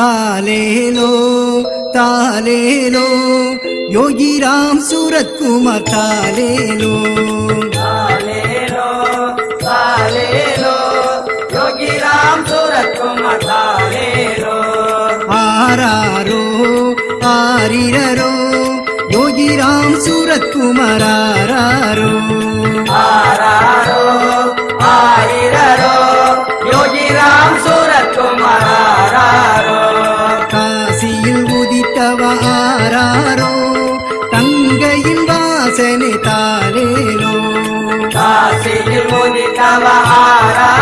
तालेलो तालेलो योगीराम सूरत कुमार तालेलो तालेलो तालेलो योगीराम सूरत कुमार तालेलो आरारो आरिररो योगीराम सूरत कुमार आरारो आरारो आरिररो योगीराम सूरत कुमार आरारो காசியில் உதித்தவ ஆராரோ தங்கையின் வாசனை தாலேலோ காசியில் உதித்தவ ஆராரோ